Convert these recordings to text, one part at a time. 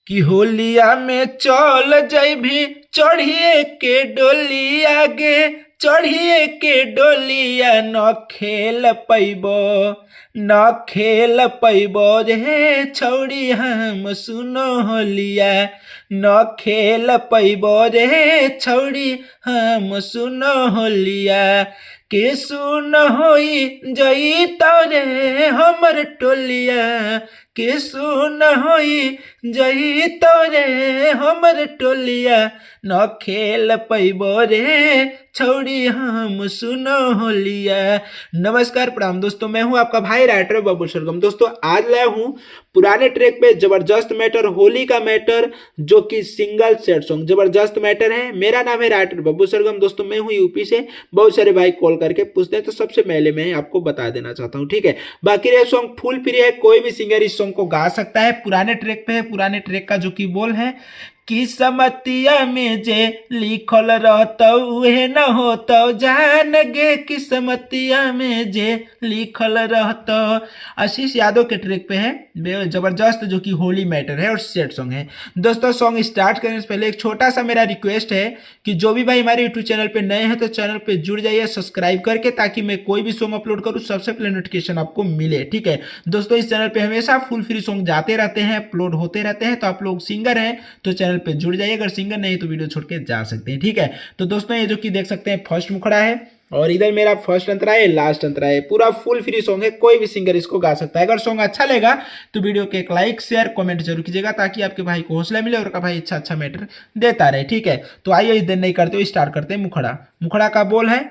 कि होलिया में चल जइभी चढ़िए के डोली आगे, चढ़िए के डोलिया न खेल पैबो, न खेल पैबो रे छौड़ी हम सुनो होलिया, न खेल पैबो रे छौड़ी हम सुनो होलिया। के सुन होई जई तरे हमर टोलिया, के सुन होई जई तोरे हमर टोलिया, न खेल पैबो रे छौड़ी हम सुनो होलिया। नमस्कार प्रणाम दोस्तों, मैं हूं आपका भाई राइटर बबुल सरगम। दोस्तों आज लाया हूं पुराने ट्रैक पे जबरदस्त मैटर, होली का मैटर, जो कि सिंगल सेट सॉन्ग जबरदस्त मैटर है। मेरा नाम है राइटर बबुल सरगम। दोस्तों मैं हूं यूपी से। बहुत सारे भाई कॉल करके पूछते हैं, तो सबसे पहले मैं आपको बता देना चाहता हूं, ठीक है। बाकी ये सॉन्ग फुल फ्री है, कोई भी सिंगर इस सॉन्ग को गा सकता है। पुराने ट्रैक पे है। पुराने ट्रैक का जो कि बोल है, किस्मतिया में जे लिखल रहता उहे न होता, जान गे किस्मतिया में जे लिखल रहता। आशीष यादव के ट्रैक पे है, जबरदस्त, जो कि होली मैटर है और सेट सॉन्ग है। दोस्तों सॉन्ग स्टार्ट करने से पहले एक छोटा सा मेरा रिक्वेस्ट है कि जो भी भाई हमारे यूट्यूब चैनल पे नए हैं तो चैनल पे जुड़ जाइए सब्सक्राइब करके, ताकि मैं कोई भी सॉन्ग अपलोड करूँ सबसे पहले नोटिफिकेशन आपको मिले, ठीक है। दोस्तों इस चैनल पे हमेशा फुल फ्री सॉन्ग जाते रहते हैं, अपलोड होते रहते हैं। तो आप लोग सिंगर हैं तो चैनल पे जुड़ जाइए, अगर सिंगर नहीं तो वीडियो छोड़ के जा सकते हैं, ठीक है। तो दोस्तों ये जो कि देख सकते हैं फर्स्ट मुखड़ा है, और इधर मेरा फर्स्ट अंतरा है, लास्ट अंतरा है। पूरा फुल फ्री सॉन्ग है, कोई भी सिंगर इसको गा सकता है। अगर सॉन्ग अच्छा लगा तो वीडियो के एक लाइक शेयर कमेंट जरूर कीजिएगा, ताकि आपके भाई को हौसला मिले और का भाई अच्छा अच्छा मैटर देता रहे, ठीक है। तो आइए इस दिन नहीं करते हुए स्टार्ट करते हैं मुखड़ा। मुखड़ा का बोल है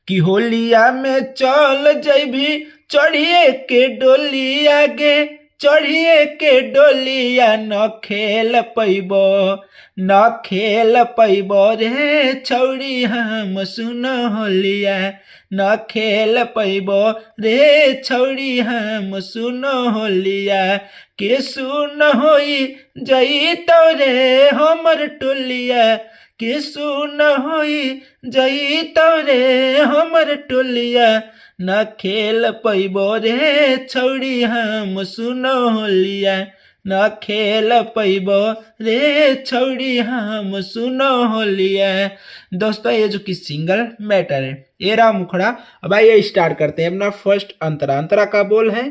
कि होलिया में चल जइभी चढ़िए के डोली आगे, चढ़िए के डोलिया न खेल पैबो, न खेल पैबो रे छौड़ी हम सुनो होलिया, न खेल पैबो रे छौड़ी हम सुनो होलिया। के सुन होई जई तोरे हमर टोलिया, के सुन होई जई तोरे हमर टोलिया, न खेल पैबो रे छौड़ी हम सुनो होलिया, न खेल पैबो रे छौड़ी हम सुनो होलिया। दोस्तों ये जो कि सिंगल मैटर है, ये रहा मुखड़ा। अब आइए स्टार्ट करते हैं अपना फर्स्ट अंतरा। अंतरा का बोल है,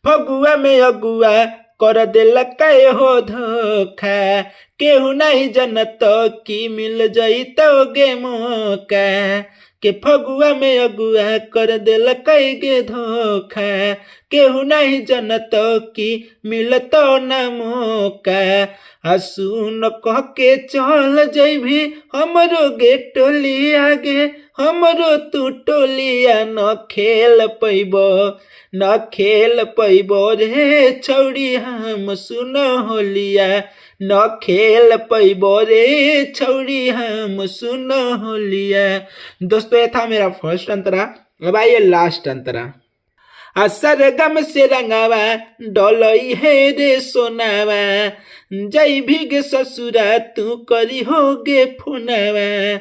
फगुआ में अगुआ कर दिल कहे हो धोखा, केहू नहीं जनत की मिल जइतो गे मौका, के फगुआ में अगुआ कर दिल कई गे धोखा, केहू नहीं जनत की मिलतो न मौका। सुन कह के चल जइभी हमरो गे टोली आगे, हमरो तू टोलिया न खेल पैबो, न खेल पैबो रे छौड़ी हम सुनो होलिया, न खेल पैबो रे छौड़ी हम सुनो होलिया। दोस्तों ये था मेरा फर्स्ट अंतरा। अब आइए लास्ट अंतरा। सरगम से रंगावा डोलई है रे सोनावा, जई भीग ससुरा तू करी होगे फोनावा,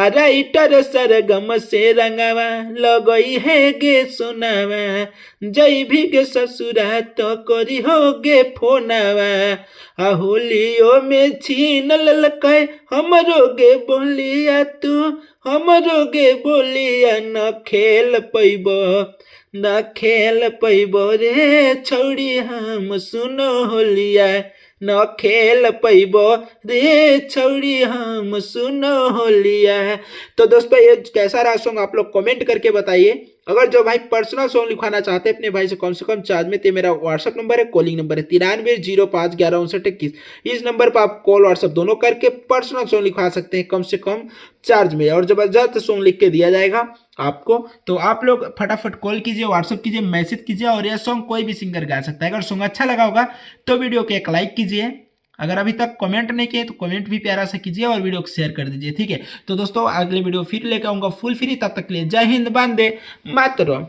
राइटर सरगम से रंगावा लगई है गे सोनावा, जई भीग ससुरा तो करी होगे फोनावा। होलियो में छीन ललकै हमरो गे बोलिया तू, हमरो गे बोलिया न खेल पैबो, न खेल पैबो रे छौड़ी हम सुनो होलिया, न खेल पैबो रे छौड़ी हम सुनो होलिया। तो दोस्तों ये कैसा रहा सॉन्ग आप लोग कमेंट करके बताइए। अगर जो भाई पर्सनल सॉन्ग लिखवाना चाहते हैं अपने भाई से कम चार्ज में, तो मेरा व्हाट्सअप नंबर है, कॉलिंग नंबर है 9305115921। इस नंबर पर आप कॉल व्हाट्सअप दोनों करके पर्सनल सॉन्ग लिखवा सकते हैं कम से कम चार्ज में, और जबरदस्त सॉन्ग लिख के दिया जाएगा आपको। तो आप लोग फटाफट कॉल कीजिए, व्हाट्सअप कीजिए, मैसेज कीजिए, और यह सॉन्ग कोई भी सिंगर गा सकता है। अगर सॉन्ग अच्छा लगा होगा तो वीडियो को एक लाइक कीजिए, अगर अभी तक कमेंट नहीं किए तो कमेंट भी प्यारा सा कीजिए और वीडियो को शेयर कर दीजिए, ठीक है। तो दोस्तों अगले वीडियो फिर लेकर आऊंगा फुल फ्री, तब तक के लिए जय हिंद, वंदे मातरम।